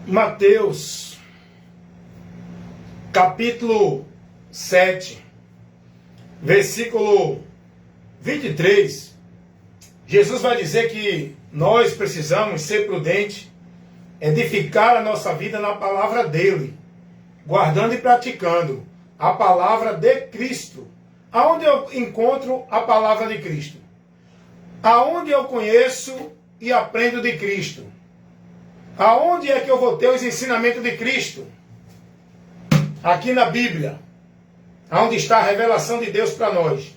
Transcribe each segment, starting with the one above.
Mateus, capítulo 7, versículo 23, Jesus vai dizer que nós precisamos ser prudentes, edificar a nossa vida na palavra dele, guardando e praticando a palavra de Cristo. Aonde eu encontro a palavra de Cristo? Aonde eu conheço e aprendo de Cristo? Aonde é que eu vou ter os ensinamentos de Cristo? Aqui na Bíblia, aonde está a revelação de Deus para nós.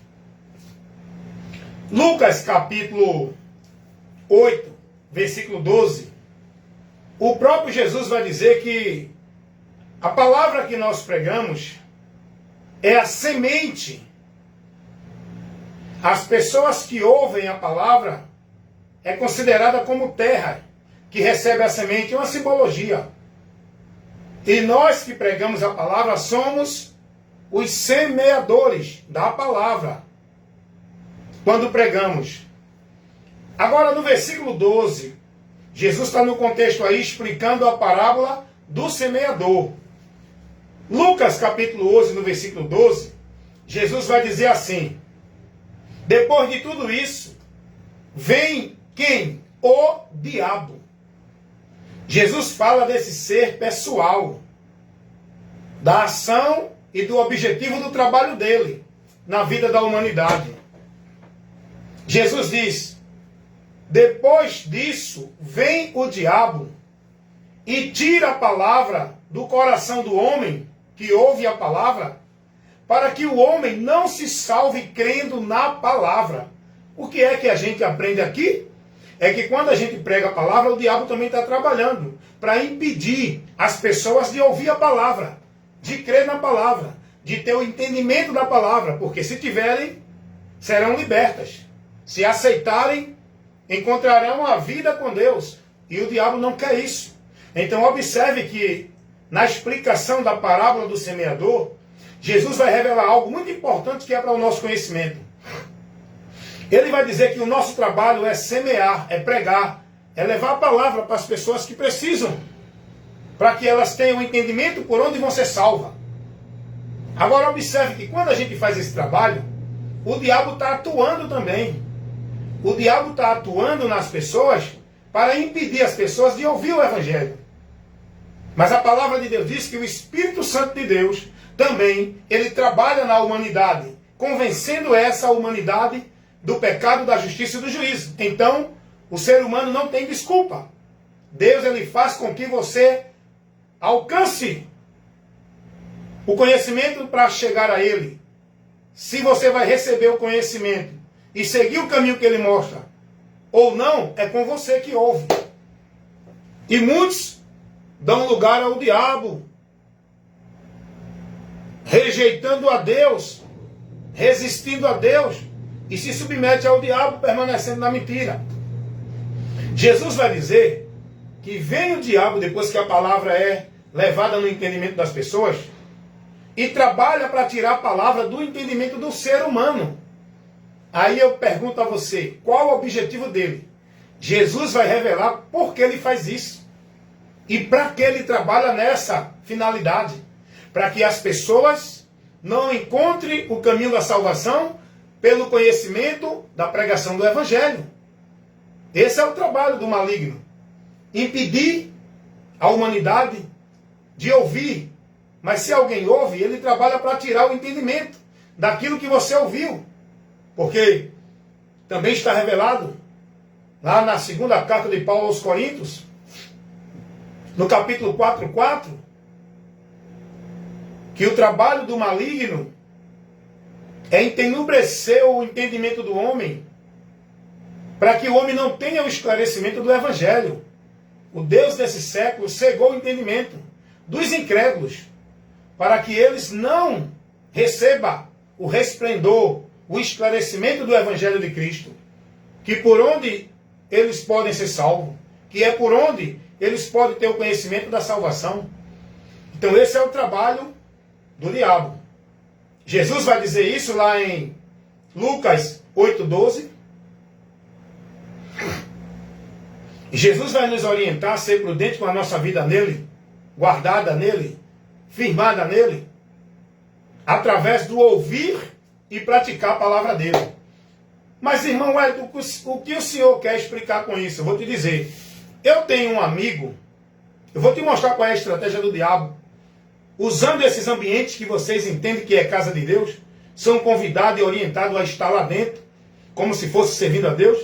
Lucas capítulo 8, versículo 12. O próprio Jesus vai dizer que a palavra que nós pregamos é a semente. As pessoas que ouvem a palavra é considerada como terra que recebe a semente, uma simbologia. E nós que pregamos a palavra somos os semeadores da palavra quando pregamos. Agora no versículo 12, Jesus está no contexto aí explicando a parábola do semeador. Lucas capítulo 11, no versículo 12, Jesus vai dizer assim: depois de tudo isso, vem quem? O diabo. Jesus fala desse ser pessoal, da ação e do objetivo do trabalho dele na vida da humanidade. Jesus diz: depois disso, vem o diabo e tira a palavra do coração do homem que ouve a palavra, para que o homem não se salve crendo na palavra. O que é que a gente aprende aqui? É que quando a gente prega a palavra, o diabo também está trabalhando para impedir as pessoas de ouvir a palavra, de crer na palavra, de ter o entendimento da palavra, porque se tiverem, serão libertas. Se aceitarem, encontrarão a vida com Deus. E o diabo não quer isso. Então observe que na explicação da parábola do semeador, Jesus vai revelar algo muito importante que é para o nosso conhecimento. Ele vai dizer que o nosso trabalho é semear, é pregar, é levar a palavra para as pessoas que precisam, para que elas tenham entendimento por onde vão ser salvas. Agora observe que quando a gente faz esse trabalho, o diabo está atuando também. O diabo está atuando nas pessoas para impedir as pessoas de ouvir o Evangelho. Mas a palavra de Deus diz que o Espírito Santo de Deus também, ele trabalha na humanidade, convencendo essa humanidade do pecado, da justiça e do juízo. Então, o ser humano não tem desculpa. Deus, ele faz com que você alcance o conhecimento para chegar a ele. Se você vai receber o conhecimento e seguir o caminho que ele mostra, ou não, é com você que ouve. E muitos dão lugar ao diabo, rejeitando a Deus, resistindo a Deus, e se submete ao diabo, permanecendo na mentira. Jesus vai dizer que vem o diabo, depois que a palavra é levada no entendimento das pessoas, e trabalha para tirar a palavra do entendimento do ser humano. Aí eu pergunto a você, qual o objetivo dele? Jesus vai revelar por que ele faz isso. E para que ele trabalha nessa finalidade? Para que as pessoas não encontrem o caminho da salvação pelo conhecimento da pregação do Evangelho. Esse é o trabalho do maligno. Impedir a humanidade de ouvir. Mas se alguém ouve, ele trabalha para tirar o entendimento daquilo que você ouviu. Porque também está revelado lá na segunda carta de Paulo aos Coríntios, no capítulo 4:4, que o trabalho do maligno é entenebrecer o entendimento do homem, para que o homem não tenha o esclarecimento do Evangelho. O Deus desse século cegou o entendimento dos incrédulos, para que eles não recebam o resplendor, o esclarecimento do Evangelho de Cristo, que por onde eles podem ser salvos, que é por onde eles podem ter o conhecimento da salvação. Então esse é o trabalho do diabo. Jesus vai dizer isso lá em Lucas 8:12. Jesus vai nos orientar a ser prudente com a nossa vida nele, guardada nele, firmada nele, através do ouvir e praticar a palavra dele. Mas, irmão, o que o senhor quer explicar com isso? Eu vou te dizer. Eu tenho um amigo, eu vou te mostrar qual é a estratégia do diabo. Usando esses ambientes que vocês entendem que é casa de Deus, são convidados e orientados a estar lá dentro, como se fosse servindo a Deus.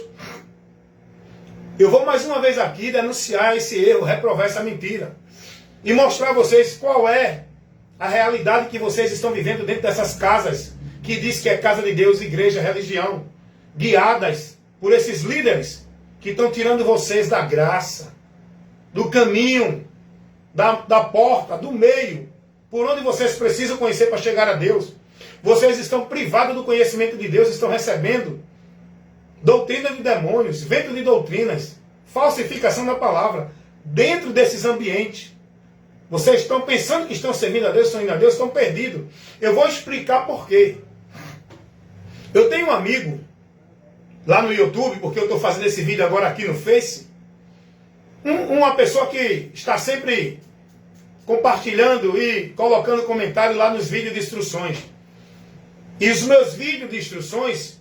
Eu vou mais uma vez aqui denunciar esse erro, reprovar essa mentira. E mostrar a vocês qual é a realidade que vocês estão vivendo dentro dessas casas, que diz que é casa de Deus, igreja, religião, guiadas por esses líderes que estão tirando vocês da graça, do caminho, da porta, do meio, por onde vocês precisam conhecer para chegar a Deus. Vocês estão privados do conhecimento de Deus, estão recebendo doutrina de demônios, vento de doutrinas, falsificação da palavra, dentro desses ambientes. Vocês estão pensando que estão servindo a Deus, estão indo a Deus, estão perdidos. Eu vou explicar por quê. Eu tenho um amigo lá no YouTube, porque eu estou fazendo esse vídeo agora aqui no Face, uma pessoa que está sempre compartilhando e colocando comentário lá nos vídeos de instruções. E os meus vídeos de instruções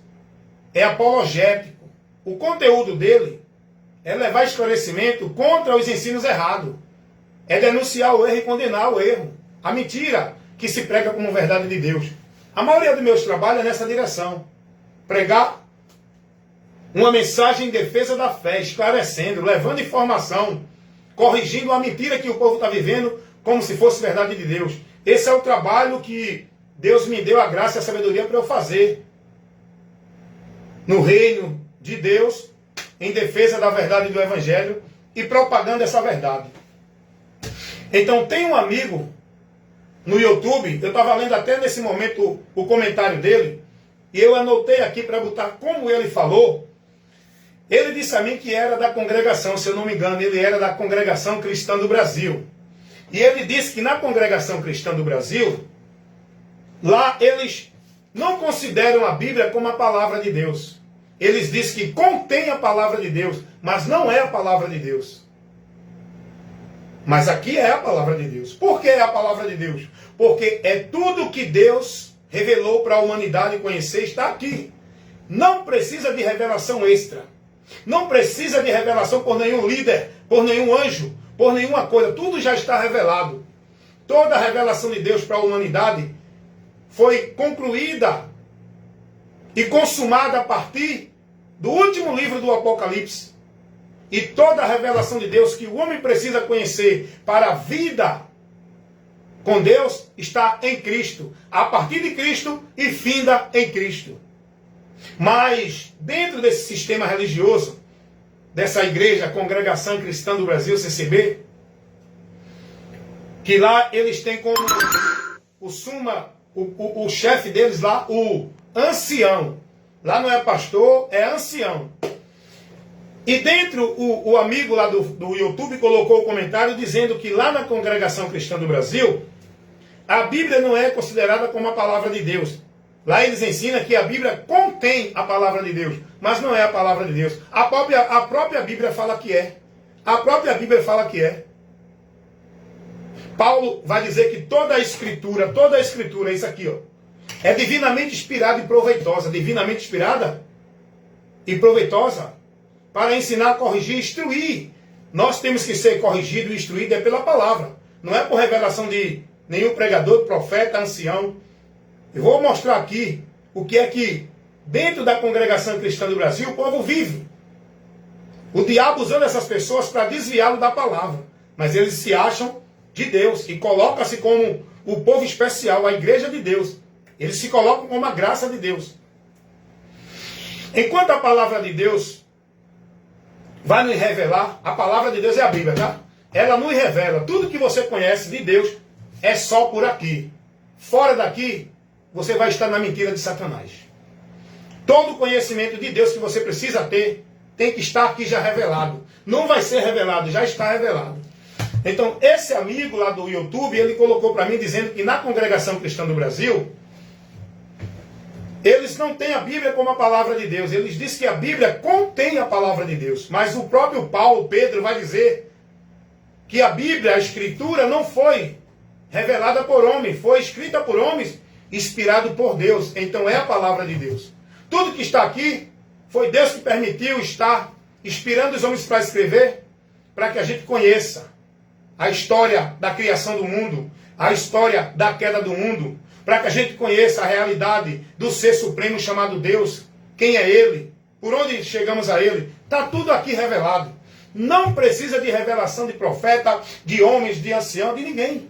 é apologético. O conteúdo dele é levar esclarecimento contra os ensinos errados. É denunciar o erro e condenar o erro. A mentira que se prega como verdade de Deus. A maioria dos meus trabalhos é nessa direção. Pregar uma mensagem em defesa da fé, esclarecendo, levando informação, corrigindo a mentira que o povo está vivendo como se fosse verdade de Deus. Esse é o trabalho que Deus me deu a graça e a sabedoria para eu fazer. No reino de Deus, em defesa da verdade do Evangelho e propagando essa verdade. Então tem um amigo no YouTube, eu estava lendo até nesse momento o comentário dele, e eu anotei aqui para botar como ele falou. Ele disse a mim que era da congregação, se eu não me engano, ele era da Congregação Cristã do Brasil. E ele disse que na Congregação Cristã do Brasil, lá eles não consideram a Bíblia como a palavra de Deus. Eles dizem que contém a palavra de Deus, mas não é a palavra de Deus. Mas aqui é a palavra de Deus. Por que é a palavra de Deus? Porque é tudo que Deus revelou para a humanidade conhecer, está aqui. Não precisa de revelação extra. Não precisa de revelação por nenhum líder, por nenhum anjo, por nenhuma coisa. Tudo já está revelado. Toda a revelação de Deus para a humanidade foi concluída e consumada a partir do último livro do Apocalipse. E toda a revelação de Deus que o homem precisa conhecer para a vida com Deus está em Cristo. A partir de Cristo e finda em Cristo. Mas dentro desse sistema religioso, dessa igreja, Congregação Cristã do Brasil, CCB, que lá eles têm como o chefe deles lá, o ancião. Lá não é pastor, é ancião. E dentro, o amigo lá do YouTube colocou o comentário dizendo que lá na Congregação Cristã do Brasil, a Bíblia não é considerada como a palavra de Deus. Lá eles ensinam que a Bíblia contém a palavra de Deus, mas não é a palavra de Deus. A própria Bíblia fala que é. A própria Bíblia fala que é. Paulo vai dizer que toda a Escritura, é isso aqui, ó, é divinamente inspirada e proveitosa. Divinamente inspirada e proveitosa para ensinar, corrigir, instruir. Nós temos que ser corrigido e instruído é pela palavra. Não é por revelação de nenhum pregador, profeta, ancião. Eu vou mostrar aqui o que é que dentro da Congregação Cristã do Brasil o povo vive. O diabo usando essas pessoas para desviá-lo da palavra. Mas eles se acham de Deus e colocam-se como o povo especial, a igreja de Deus. Eles se colocam como a graça de Deus. Enquanto a palavra de Deus vai nos revelar, a palavra de Deus é a Bíblia, tá? Ela nos revela tudo que você conhece de Deus é só por aqui. Fora daqui, você vai estar na mentira de Satanás. Todo o conhecimento de Deus que você precisa ter, tem que estar aqui já revelado. Não vai ser revelado, já está revelado. Então, esse amigo lá do YouTube, ele colocou para mim dizendo que na Congregação Cristã do Brasil, Eles não têm a Bíblia como a palavra de Deus. Eles dizem que a Bíblia contém a palavra de Deus. Mas o próprio Paulo, Pedro, vai dizer que a Bíblia, a Escritura, não foi revelada por homem. Foi escrita por homens, inspirado por Deus. Então é a palavra de Deus. Tudo que está aqui, foi Deus que permitiu estar inspirando os homens para escrever, para que a gente conheça a história da criação do mundo, a história da queda do mundo, para que a gente conheça a realidade do ser supremo chamado Deus, quem é Ele, por onde chegamos a Ele. Está tudo aqui revelado. Não precisa de revelação de profeta, de homens, de ancião, de ninguém.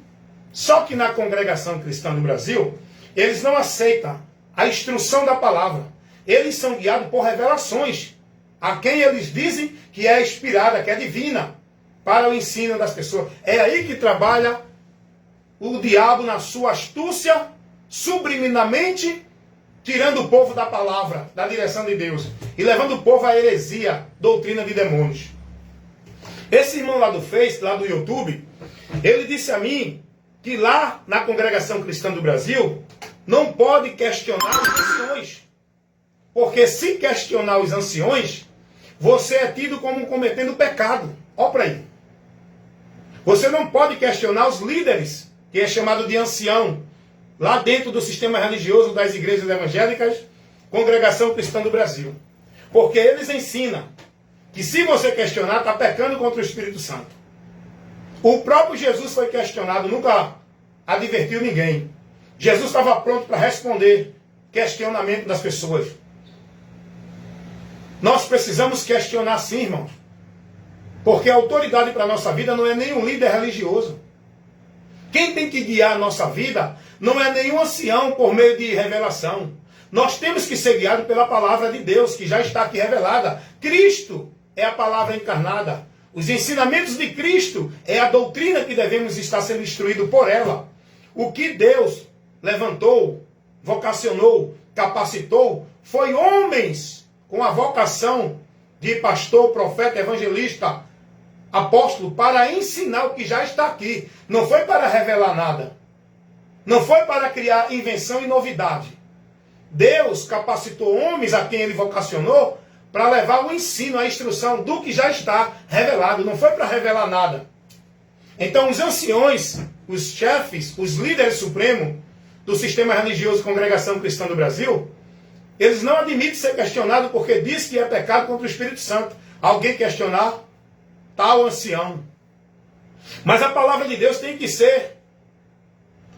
Só que na congregação cristã do Brasil, eles não aceitam a instrução da palavra. Eles são guiados por revelações, a quem eles dizem que é inspirada, que é divina, para o ensino das pessoas. É aí que trabalha o diabo na sua astúcia, subliminalmente, tirando o povo da palavra, da direção de Deus, e levando o povo à heresia, doutrina de demônios. Esse irmão lá do Face, lá do YouTube, ele disse a mim que lá na congregação cristã do Brasil, não pode questionar os anciões. Porque se questionar os anciões, você é tido como cometendo pecado. Olha para aí. Você não pode questionar os líderes, que é chamado de ancião, lá dentro do sistema religioso das igrejas evangélicas, Congregação Cristã do Brasil. Porque eles ensinam que se você questionar, está pecando contra o Espírito Santo. O próprio Jesus foi questionado, nunca advertiu ninguém. Jesus estava pronto para responder questionamento das pessoas. Nós precisamos questionar sim, irmãos. Porque a autoridade para a nossa vida não é nenhum líder religioso. Quem tem que guiar a nossa vida não é nenhum ancião por meio de revelação. Nós temos que ser guiados pela palavra de Deus, que já está aqui revelada. Cristo é a palavra encarnada. Os ensinamentos de Cristo é a doutrina que devemos estar sendo instruídos por ela. O que Deus levantou, vocacionou, capacitou, foi homens com a vocação de pastor, profeta, evangelista, apóstolo, para ensinar o que já está aqui. Não foi para revelar nada. Não foi para criar invenção e novidade. Deus capacitou homens a quem ele vocacionou para levar o ensino, a instrução do que já está revelado. Não foi para revelar nada. Então os anciões, os chefes, os líderes supremos do sistema religioso Congregação Cristã do Brasil, eles não admitem ser questionados porque diz que é pecado contra o Espírito Santo. Alguém questionar tal ancião. Mas a palavra de Deus tem que ser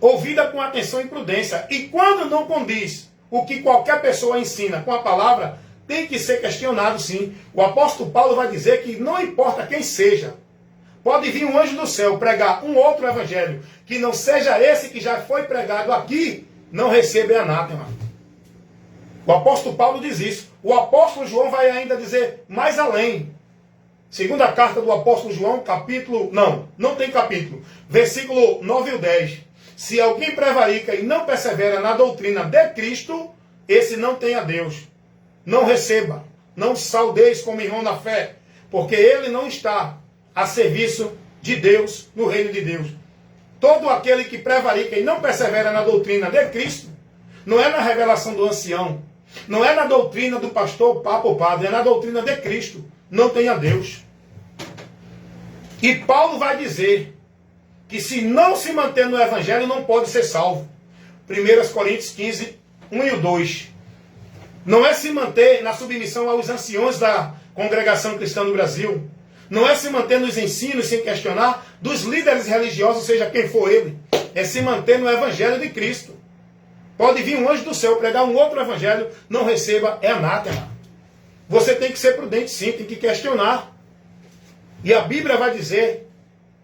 ouvida com atenção e prudência. E quando não condiz o que qualquer pessoa ensina com a palavra, tem que ser questionado sim. O apóstolo Paulo vai dizer que não importa quem seja, pode vir um anjo do céu pregar um outro evangelho, que não seja esse que já foi pregado aqui, não recebe anátema. O apóstolo Paulo diz isso. O apóstolo João vai ainda dizer mais além. Segunda carta do apóstolo João, capítulo... Não tem capítulo. Versículo 9 e 10. Se alguém prevarica e não persevera na doutrina de Cristo, esse não tem a Deus. Não receba. Não saudeis como irmão na fé. Porque ele não está a serviço de Deus, no reino de Deus. Todo aquele que prevarica e não persevera na doutrina de Cristo, não é na revelação do ancião, não é na doutrina do pastor, papa ou padre, é na doutrina de Cristo. Não tem a Deus. E Paulo vai dizer que se não se manter no Evangelho, não pode ser salvo. 1 Coríntios 15, 1 e 2. Não é se manter na submissão aos anciões da Congregação Cristã do Brasil. Não é se manter nos ensinos sem questionar dos líderes religiosos, seja quem for ele. É se manter no Evangelho de Cristo. Pode vir um anjo do céu pregar um outro evangelho, não receba, é anátema. Você tem que ser prudente sim, tem que questionar. E a Bíblia vai dizer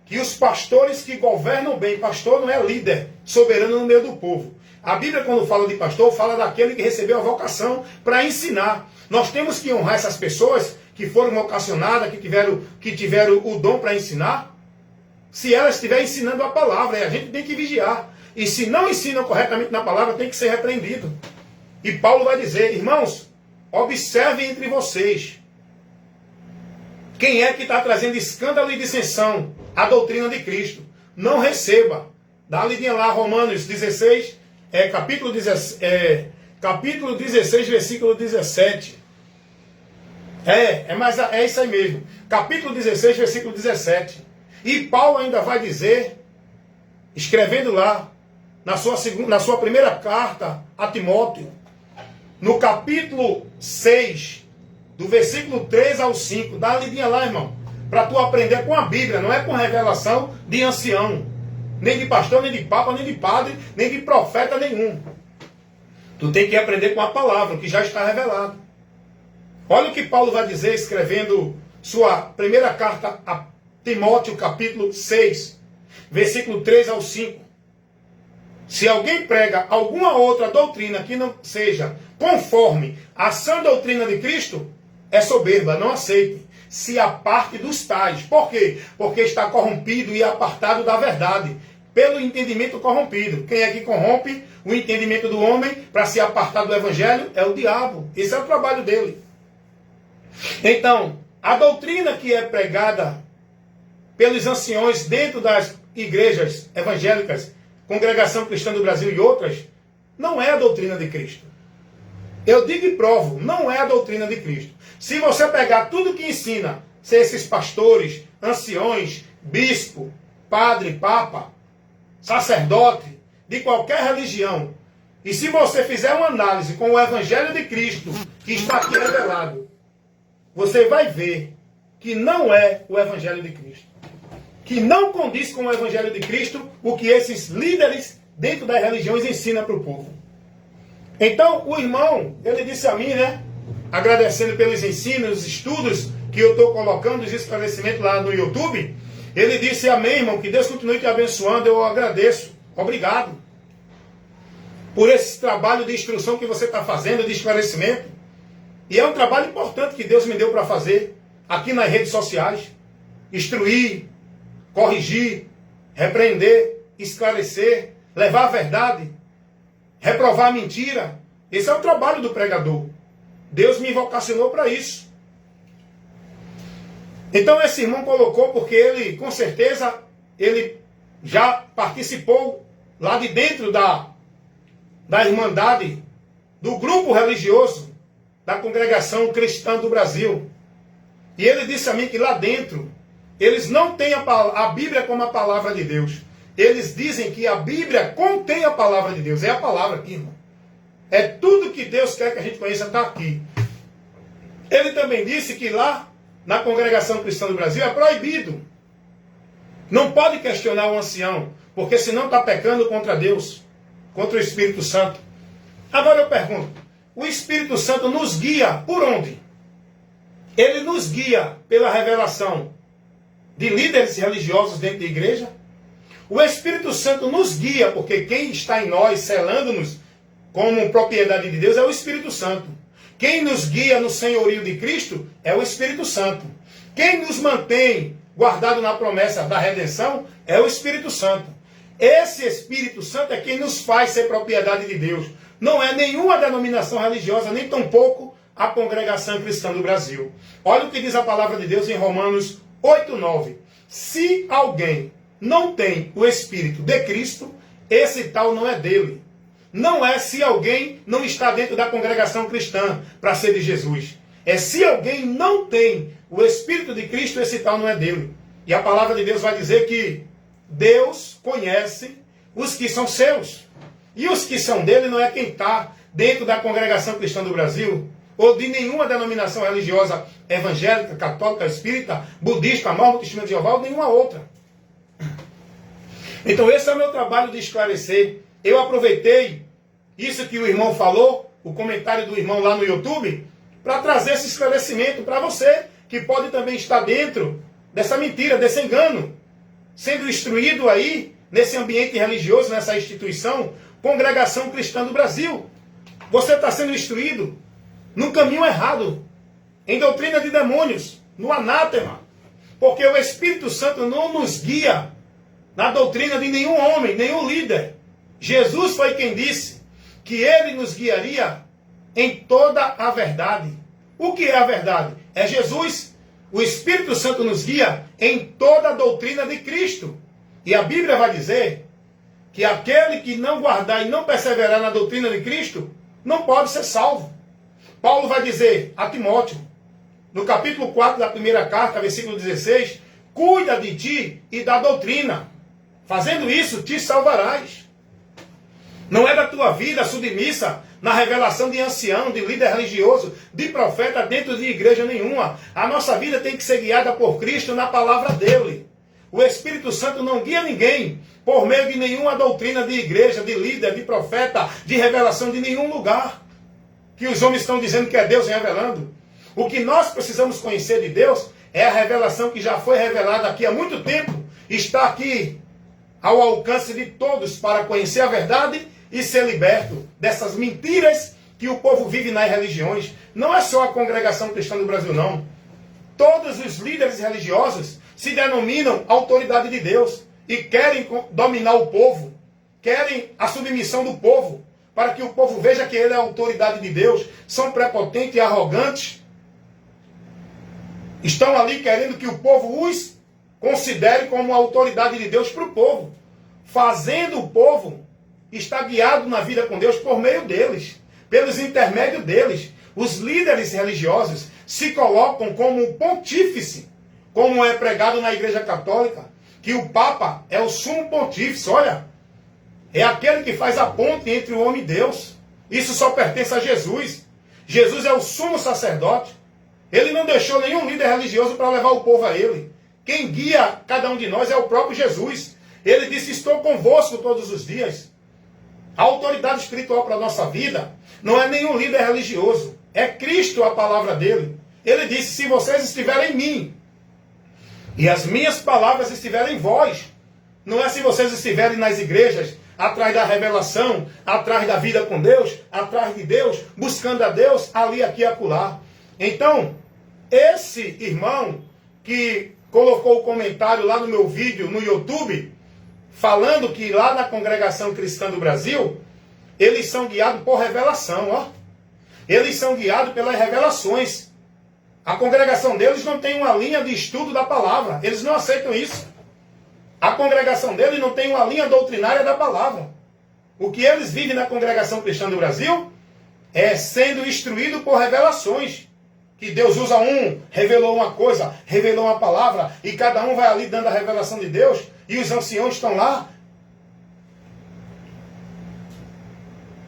que os pastores que governam bem, pastor não é líder, soberano no meio do povo. A Bíblia, quando fala de pastor, fala daquele que recebeu a vocação para ensinar. Nós temos que honrar essas pessoas que foram vocacionadas, que tiveram o dom para ensinar, se elas estiverem ensinando a palavra, e a gente tem que vigiar. E se não ensinam corretamente na palavra, tem que ser repreendido. E Paulo vai dizer, irmãos, observem entre vocês quem é que está trazendo escândalo e dissensão à doutrina de Cristo. Não receba. Dá uma lidinha lá, Romanos 16, capítulo capítulo 16, versículo 17. É isso aí mesmo. Capítulo 16, versículo 17. E Paulo ainda vai dizer, escrevendo lá, na sua primeira carta a Timóteo, no capítulo 6, do versículo 3 ao 5. Dá uma lidinha lá, irmão, para tu aprender com a Bíblia, não é com revelação de ancião, nem de pastor, nem de papa, nem de padre, nem de profeta nenhum. Tu tem que aprender com a palavra, que já está revelado. Olha o que Paulo vai dizer, escrevendo sua primeira carta a Timóteo, capítulo 6, versículo 3 ao 5. Se alguém prega alguma outra doutrina que não seja conforme a sã doutrina de Cristo, é soberba, não aceite. Se aparte dos tais. Por quê? Porque está corrompido e apartado da verdade, pelo entendimento corrompido. Quem é que corrompe o entendimento do homem para se apartar do evangelho? É o diabo. Esse é o trabalho dele. Então, a doutrina que é pregada pelos anciões dentro das igrejas evangélicas, Congregação Cristã do Brasil e outras, não é a doutrina de Cristo. Eu digo e provo, não é a doutrina de Cristo. Se você pegar tudo que ensina, se esses pastores, anciões, bispo, padre, papa, sacerdote, de qualquer religião, e se você fizer uma análise com o Evangelho de Cristo, que está aqui revelado, você vai ver que não é o Evangelho de Cristo. Que não condiz com o Evangelho de Cristo o que esses líderes dentro das religiões ensinam para o povo. Então, o irmão, ele disse a mim, né, agradecendo pelos ensinos, os estudos que eu estou colocando, os esclarecimentos lá no YouTube, ele disse, amém, irmão, que Deus continue te abençoando, eu agradeço, obrigado por esse trabalho de instrução que você está fazendo, de esclarecimento. E é um trabalho importante que Deus me deu para fazer aqui nas redes sociais, instruir, corrigir, repreender, esclarecer, levar a verdade, reprovar a mentira. Esse é o trabalho do pregador. Deus me vocacionou para isso. Então esse irmão colocou, porque ele, com certeza, ele já participou lá de dentro da Irmandade, do grupo religioso, da Congregação Cristã do Brasil. E ele disse a mim que lá dentro, eles não têm a Bíblia como a palavra de Deus. Eles dizem que a Bíblia contém a palavra de Deus. É a palavra aqui, irmão. É tudo que Deus quer que a gente conheça, está aqui. Ele também disse que lá, na Congregação Cristã do Brasil, é proibido. Não pode questionar o ancião, porque senão está pecando contra Deus, contra o Espírito Santo. Agora eu pergunto, o Espírito Santo nos guia por onde? Ele nos guia pela revelação de líderes religiosos dentro da igreja. O Espírito Santo nos guia, porque quem está em nós, selando-nos como propriedade de Deus, é o Espírito Santo. Quem nos guia no senhorio de Cristo é o Espírito Santo. Quem nos mantém guardado na promessa da redenção é o Espírito Santo. Esse Espírito Santo é quem nos faz ser propriedade de Deus. Não é nenhuma denominação religiosa, nem tampouco a Congregação Cristã do Brasil. Olha o que diz a palavra de Deus em Romanos 8:9. Se alguém não tem o Espírito de Cristo, esse tal não é dele. Não é se alguém não está dentro da congregação cristã para ser de Jesus. É se alguém não tem o Espírito de Cristo, esse tal não é dele. E a palavra de Deus vai dizer que Deus conhece os que são seus. E os que são dele não é quem está dentro da Congregação Cristã do Brasil, ou de nenhuma denominação religiosa evangélica, católica, espírita, budista, mormon, testemunho de Jeová, ou nenhuma outra. Então esse é o meu trabalho de esclarecer. Eu aproveitei isso que o irmão falou, o comentário do irmão lá no YouTube, para trazer esse esclarecimento para você, que pode também estar dentro dessa mentira, desse engano, sendo instruído aí, nesse ambiente religioso, nessa instituição, Congregação Cristã do Brasil. Você está sendo instruído num caminho errado, em doutrina de demônios, no anátema, porque o Espírito Santo não nos guia na doutrina de nenhum homem, nenhum líder. Jesus foi quem disse que ele nos guiaria em toda a verdade. O que é a verdade? É Jesus. O Espírito Santo nos guia em toda a doutrina de Cristo. E a Bíblia vai dizer que aquele que não guardar e não perseverar na doutrina de Cristo, não pode ser salvo. Paulo vai dizer a Timóteo, no capítulo 4 da primeira carta, versículo 16, cuida de ti e da doutrina. Fazendo isso, te salvarás. Não é da tua vida submissa na revelação de ancião, de líder religioso, de profeta dentro de igreja nenhuma. A nossa vida tem que ser guiada por Cristo na palavra dele. O Espírito Santo não guia ninguém por meio de nenhuma doutrina de igreja, de líder, de profeta, de revelação de nenhum lugar. Que os homens estão dizendo que é Deus revelando. O que nós precisamos conhecer de Deus é a revelação que já foi revelada aqui há muito tempo. Está aqui ao alcance de todos para conhecer a verdade e ser liberto dessas mentiras que o povo vive nas religiões. Não é só a congregação cristã do Brasil, não. Todos os líderes religiosos se denominam autoridade de Deus e querem dominar o povo, querem a submissão do povo, para que o povo veja que ele é a autoridade de Deus. São prepotentes e arrogantes. Estão ali querendo que o povo os considere como a autoridade de Deus para o povo, fazendo o povo estar guiado na vida com Deus por meio deles, pelos intermédios deles. Os líderes religiosos se colocam como pontífice, como é pregado na Igreja Católica, que o Papa é o sumo pontífice. Olha, é aquele que faz a ponte entre o homem e Deus. Isso só pertence a Jesus. Jesus é o sumo sacerdote. Ele não deixou nenhum líder religioso para levar o povo a ele. Quem guia cada um de nós é o próprio Jesus. Ele disse, estou convosco todos os dias. A autoridade espiritual para a nossa vida não é nenhum líder religioso. É Cristo a palavra dele. Ele disse, se vocês estiverem em mim e as minhas palavras estiverem em vós. Não é se vocês estiverem nas igrejas, atrás da revelação, atrás da vida com Deus, atrás de Deus, buscando a Deus, ali, aqui e acolá. Então, esse irmão que colocou o comentário lá no meu vídeo no YouTube, falando que lá na Congregação Cristã do Brasil, eles são guiados por revelação, ó. Eles são guiados pelas revelações. A congregação deles não tem uma linha de estudo da palavra. Eles não aceitam isso. A congregação deles não tem uma linha doutrinária da palavra. O que eles vivem na Congregação Cristã do Brasil é sendo instruído por revelações. Que Deus usa um, revelou uma coisa, revelou uma palavra, e cada um vai ali dando a revelação de Deus, e os anciãos estão lá.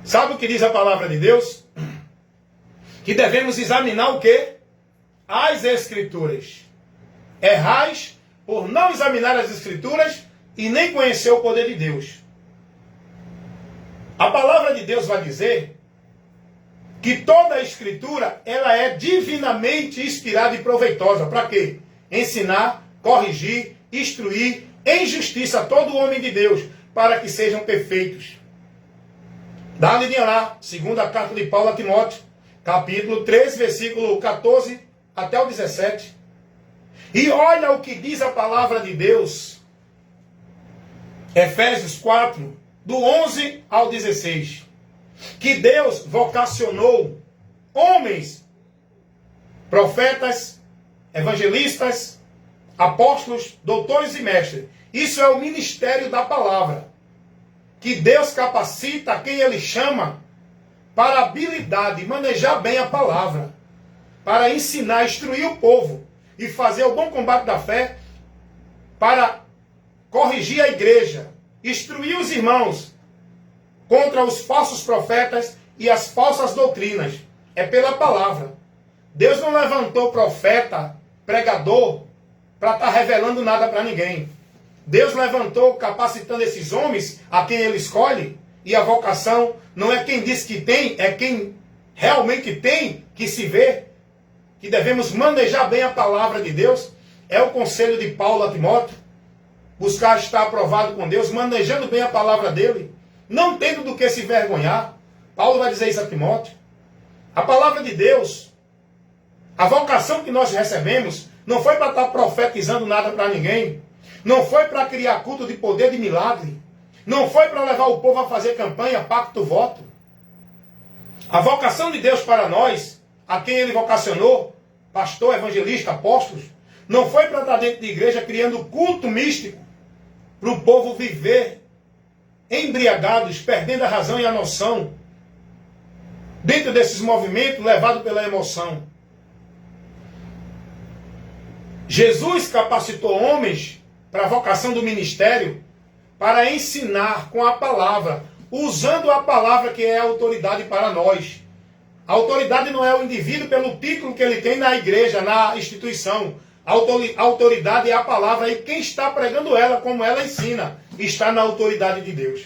Sabe o que diz a palavra de Deus? Que devemos examinar o quê? As Escrituras. Errais por não examinar as Escrituras e nem conhecer o poder de Deus. A palavra de Deus vai dizer que toda a Escritura ela é divinamente inspirada e proveitosa. Para quê? Ensinar, corrigir, instruir em justiça todo homem de Deus, para que sejam perfeitos. Dá uma lidinha lá, segunda carta de Paulo a Timóteo, capítulo 3, versículo 14 até o 17. E olha o que diz a palavra de Deus. Efésios 4, do 11 ao 16. Que Deus vocacionou homens, profetas, evangelistas, apóstolos, doutores e mestres. Isso é o ministério da palavra. Que Deus capacita quem Ele chama para a habilidade, manejar bem a palavra, para ensinar, instruir o povo e fazer o bom combate da fé, para corrigir a igreja, instruir os irmãos contra os falsos profetas e as falsas doutrinas. É pela palavra. Deus não levantou profeta, pregador, para estar revelando nada para ninguém. Deus levantou capacitando esses homens a quem Ele escolhe, e a vocação não é quem diz que tem, é quem realmente tem que se vê, que devemos manejar bem a palavra de Deus. É o conselho de Paulo a Timóteo, buscar estar aprovado com Deus, manejando bem a palavra dele, não tendo do que se vergonhar. Paulo vai dizer isso a Timóteo. A palavra de Deus, a vocação que nós recebemos, não foi para estar profetizando nada para ninguém, não foi para criar culto de poder, de milagre, não foi para levar o povo a fazer campanha, pacto, voto. A vocação de Deus para nós, a quem Ele vocacionou, pastor, evangelista, apóstolos, não foi para estar dentro de igreja criando culto místico, para o povo viver embriagados, perdendo a razão e a noção. dentro desses movimentos levados pela emoção. Jesus capacitou homens para a vocação do ministério para ensinar com a palavra, usando a palavra que é a autoridade para nós. A autoridade não é o indivíduo pelo título que ele tem na igreja, na instituição. A autoridade é a palavra e quem está pregando ela, como ela ensina, está na autoridade de Deus.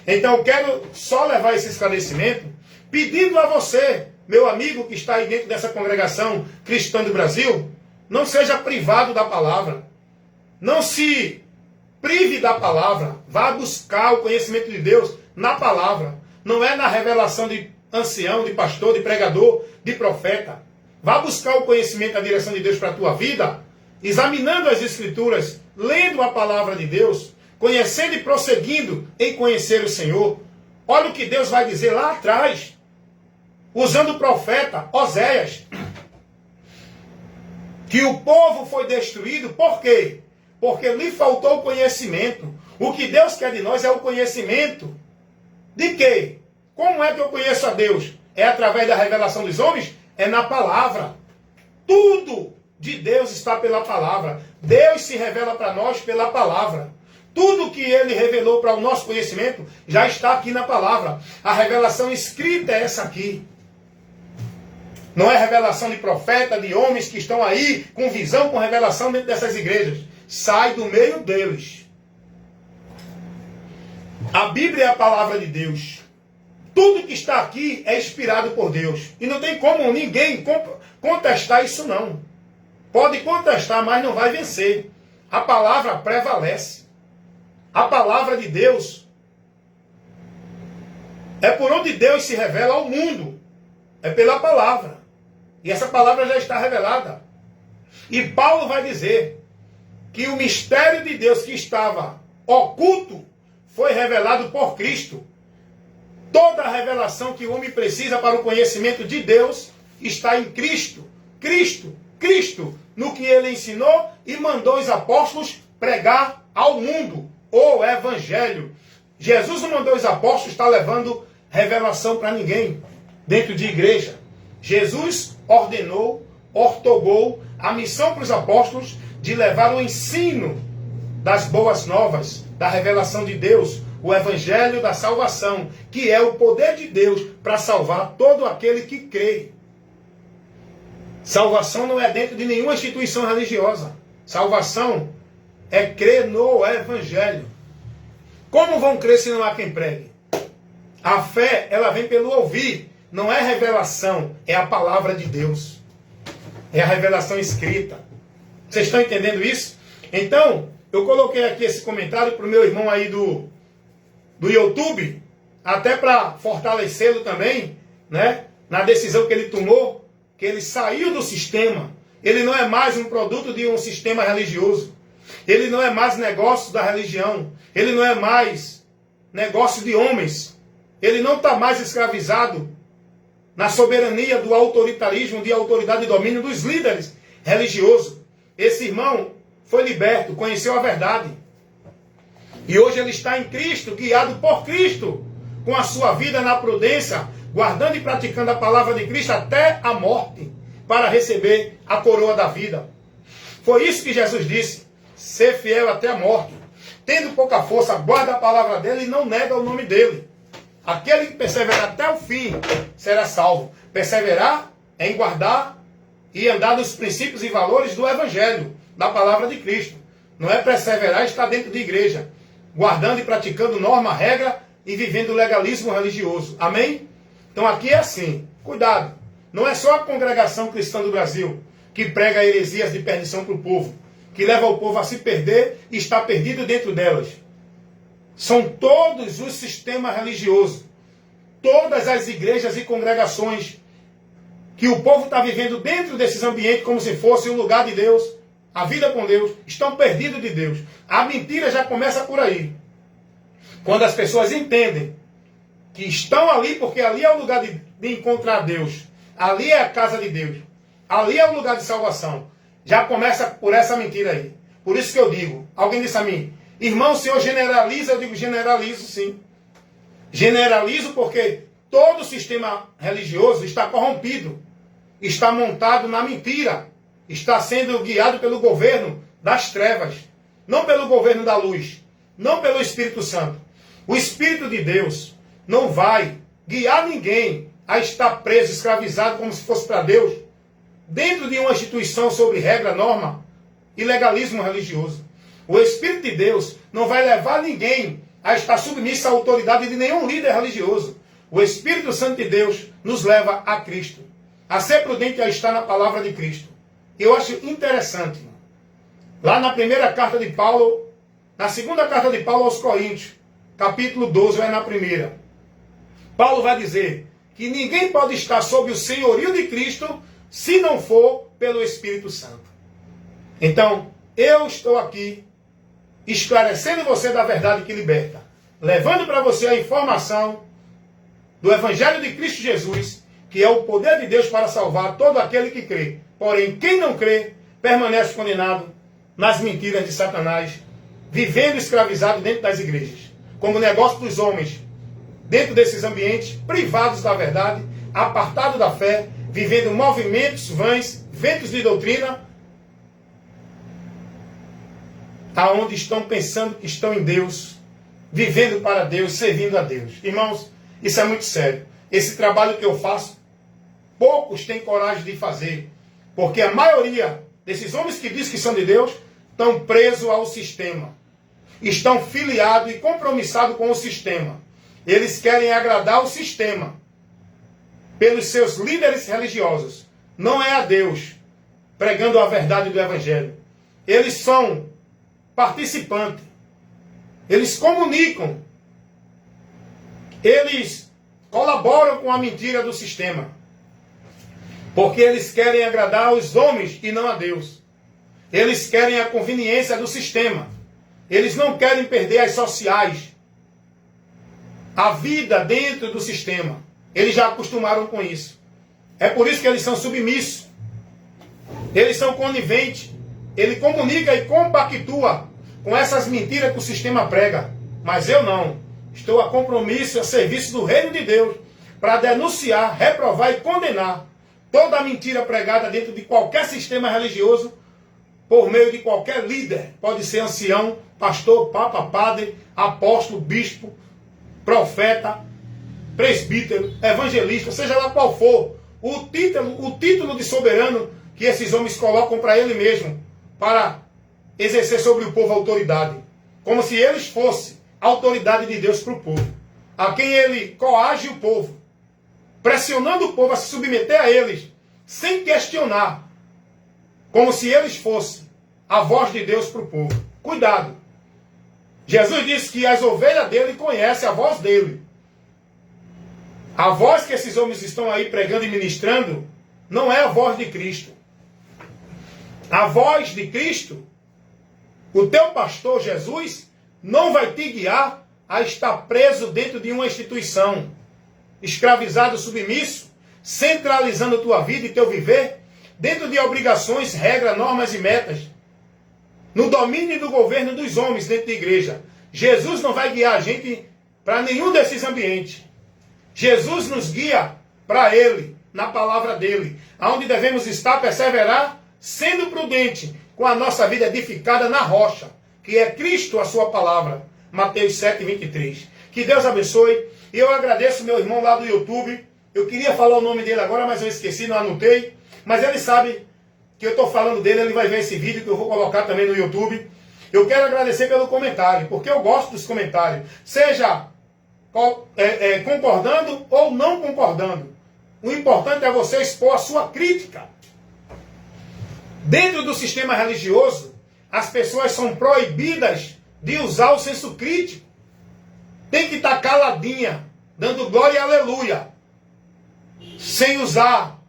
Então eu quero só levar esse esclarecimento, pedindo a você, meu amigo que está aí dentro dessa congregação cristã do Brasil, não seja privado da palavra. Não se prive da palavra. Vá buscar o conhecimento de Deus na palavra. Não é na revelação de ancião, de pastor, de pregador, de profeta. Vá buscar o conhecimento, a direção de Deus para a tua vida, examinando as Escrituras, lendo a palavra de Deus, conhecendo e prosseguindo em conhecer o Senhor. Olha o que Deus vai dizer lá atrás, usando o profeta Oséias, que o povo foi destruído, por quê? Porque lhe faltou o conhecimento. O que Deus quer de nós é o conhecimento. De quê? Como é que eu conheço a Deus? É através da revelação dos homens? É na palavra. Tudo de Deus está pela palavra. Deus se revela para nós pela palavra. Tudo que Ele revelou para o nosso conhecimento já está aqui na palavra. A revelação escrita é essa aqui. Não é revelação de profeta, de homens que estão aí com visão, com revelação dentro dessas igrejas. Sai do meio deles. A Bíblia é a palavra de Deus. Tudo que está aqui é inspirado por Deus. E não tem como ninguém contestar isso não. Pode contestar, mas não vai vencer. A palavra prevalece. A palavra de Deus é por onde Deus se revela ao mundo. É pela palavra. E essa palavra já está revelada. E Paulo vai dizer que o mistério de Deus que estava oculto foi revelado por Cristo. Toda a revelação que o homem precisa para o conhecimento de Deus está em Cristo. Cristo, no que ele ensinou e mandou os apóstolos pregar ao mundo, o Evangelho. Jesus não mandou os apóstolos estar levando revelação para ninguém dentro de igreja. Jesus ordenou, ortogou a missão para os apóstolos de levar o ensino das boas novas, da revelação de Deus, o Evangelho da salvação, que é o poder de Deus para salvar todo aquele que crê. Salvação não é dentro de nenhuma instituição religiosa. Salvação é crer no Evangelho. Como vão crer se não há quem pregue? A fé, ela vem pelo ouvir. Não é revelação, é a palavra de Deus. É a revelação escrita. Vocês estão entendendo isso? Então, eu coloquei aqui esse comentário para o meu irmão aí do YouTube, até para fortalecê-lo também, né? Na decisão que ele tomou, que ele saiu do sistema. Ele não é mais um produto de um sistema religioso. Ele não é mais negócio da religião. Ele não é mais negócio de homens. Ele não está mais escravizado na soberania do autoritarismo, de autoridade e domínio dos líderes religiosos. Esse irmão foi liberto, conheceu a verdade. E hoje ele está em Cristo, guiado por Cristo, com a sua vida na prudência, guardando e praticando a palavra de Cristo até a morte, para receber a coroa da vida. Foi isso que Jesus disse: ser fiel até a morte. Tendo pouca força, guarda a palavra dele e não nega o nome dele. Aquele que perseverar até o fim será salvo. Perseverar é em guardar e andar nos princípios e valores do Evangelho, da palavra de Cristo. Não é perseverar e estar dentro de igreja, guardando e praticando norma, regra e vivendo o legalismo religioso. Amém? Então aqui é assim. Cuidado. Não é só a congregação cristã do Brasil que prega heresias de perdição para o povo, que leva o povo a se perder e está perdido dentro delas. São todos os sistemas religiosos, todas as igrejas e congregações que o povo está vivendo dentro desses ambientes como se fosse um lugar de Deus, a vida com Deus, estão perdidos de Deus. A mentira já começa por aí. Quando as pessoas entendem que estão ali porque ali é o lugar de encontrar Deus, ali é a casa de Deus, ali é o lugar de salvação, já começa por essa mentira aí. Por isso que eu digo, alguém disse a mim: irmão, o senhor generaliza? Eu digo, generalizo sim. Generalizo porque todo o sistema religioso está corrompido, está montado na mentira, está sendo guiado pelo governo das trevas, não pelo governo da luz, não pelo Espírito Santo. O Espírito de Deus não vai guiar ninguém a estar preso, escravizado, como se fosse para Deus, dentro de uma instituição sobre regra, norma e legalismo religioso. O Espírito de Deus não vai levar ninguém a estar submisso à autoridade de nenhum líder religioso. O Espírito Santo de Deus nos leva a Cristo, a ser prudente a estar na palavra de Cristo. Eu acho interessante, lá na primeira carta de Paulo, na segunda carta de Paulo aos Coríntios, capítulo 12, vai na primeira. Paulo vai dizer que ninguém pode estar sob o senhorio de Cristo se não for pelo Espírito Santo. Então, eu estou aqui esclarecendo você da verdade que liberta, levando para você a informação do Evangelho de Cristo Jesus, que é o poder de Deus para salvar todo aquele que crê. Porém, quem não crê, permanece condenado nas mentiras de Satanás, vivendo escravizado dentro das igrejas, como negócio dos homens, dentro desses ambientes, privados da verdade, apartados da fé, vivendo movimentos vãs, ventos de doutrina, aonde estão pensando que estão em Deus, vivendo para Deus, servindo a Deus. Irmãos, isso é muito sério. Esse trabalho que eu faço, poucos têm coragem de fazer, porque a maioria desses homens que dizem que são de Deus estão presos ao sistema, estão filiados e compromissados com o sistema. Eles querem agradar o sistema pelos seus líderes religiosos. Não é a Deus pregando a verdade do Evangelho. Eles são participantes. Eles comunicam. Eles colaboram com a mentira do sistema. Porque eles querem agradar os homens e não a Deus. Eles querem a conveniência do sistema. Eles não querem perder as sociais, a vida dentro do sistema. Eles já acostumaram com isso. É por isso que eles são submissos. Eles são coniventes. Ele comunica e compactua com essas mentiras que o sistema prega. Mas eu não. Estou a compromisso, a serviço do reino de Deus, para denunciar, reprovar e condenar toda a mentira pregada dentro de qualquer sistema religioso, por meio de qualquer líder. Pode ser ancião, pastor, papa, padre, apóstolo, bispo, profeta, presbítero, evangelista, seja lá qual for o título de soberano que esses homens colocam para ele mesmo, para exercer sobre o povo autoridade, como se eles fossem a autoridade de Deus para o povo, a quem ele coage o povo, pressionando o povo a se submeter a eles, sem questionar, como se eles fossem a voz de Deus para o povo. Cuidado! Jesus disse que as ovelhas dele conhecem a voz dele. A voz que esses homens estão aí pregando e ministrando não é a voz de Cristo. A voz de Cristo, o teu pastor Jesus, não vai te guiar a estar preso dentro de uma instituição, escravizado, submisso, centralizando tua vida e teu viver dentro de obrigações, regras, normas e metas, no domínio do governo dos homens dentro da igreja. Jesus não vai guiar a gente para nenhum desses ambientes. Jesus nos guia para Ele, na palavra dEle, aonde devemos estar, perseverar, sendo prudente, com a nossa vida edificada na rocha, que é Cristo, a sua palavra. Mateus 7:23. Que Deus abençoe. E eu agradeço meu irmão lá do YouTube. Eu queria falar o nome dele agora, mas eu esqueci, não anotei. Mas ele sabe que eu estou falando dele, ele vai ver esse vídeo que eu vou colocar também no YouTube. Eu quero agradecer pelo comentário, porque eu gosto dos comentários. Seja concordando ou não concordando. O importante é você expor a sua crítica. Dentro do sistema religioso, as pessoas são proibidas de usar o senso crítico. Tem que estar caladinha, dando glória e aleluia, sem usar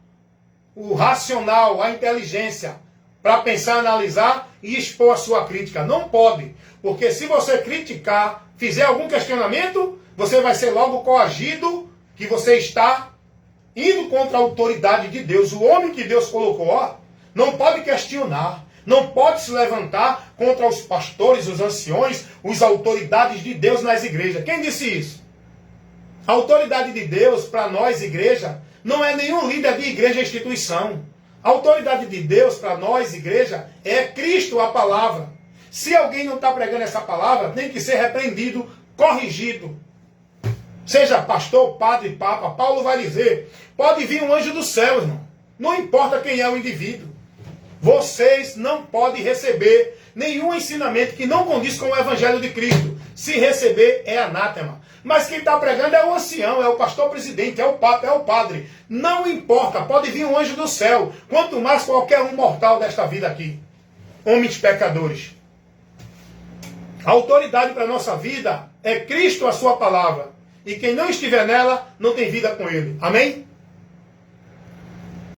o racional, a inteligência, para pensar, analisar e expor a sua crítica. Não pode, porque se você criticar, fizer algum questionamento, você vai ser logo coagido que você está indo contra a autoridade de Deus. O homem que Deus colocou, não pode questionar, não pode se levantar contra os pastores, os anciões, as autoridades de Deus nas igrejas. Quem disse isso? A autoridade de Deus para nós, igreja, não é nenhum líder de igreja ou instituição. A autoridade de Deus para nós, igreja, é Cristo, a palavra. Se alguém não está pregando essa palavra, tem que ser repreendido, corrigido. Seja pastor, padre, papa, Paulo vai dizer, pode vir um anjo do céu, irmão. Não importa quem é o indivíduo. Vocês não podem receber nenhum ensinamento que não condiz com o evangelho de Cristo. Se receber, é anátema. Mas quem está pregando é o ancião, é o pastor presidente, é o papa, é o padre. Não importa, pode vir um anjo do céu. Quanto mais qualquer um mortal desta vida aqui. Homens pecadores. A autoridade para a nossa vida é Cristo, a sua palavra. E quem não estiver nela, não tem vida com ele. Amém?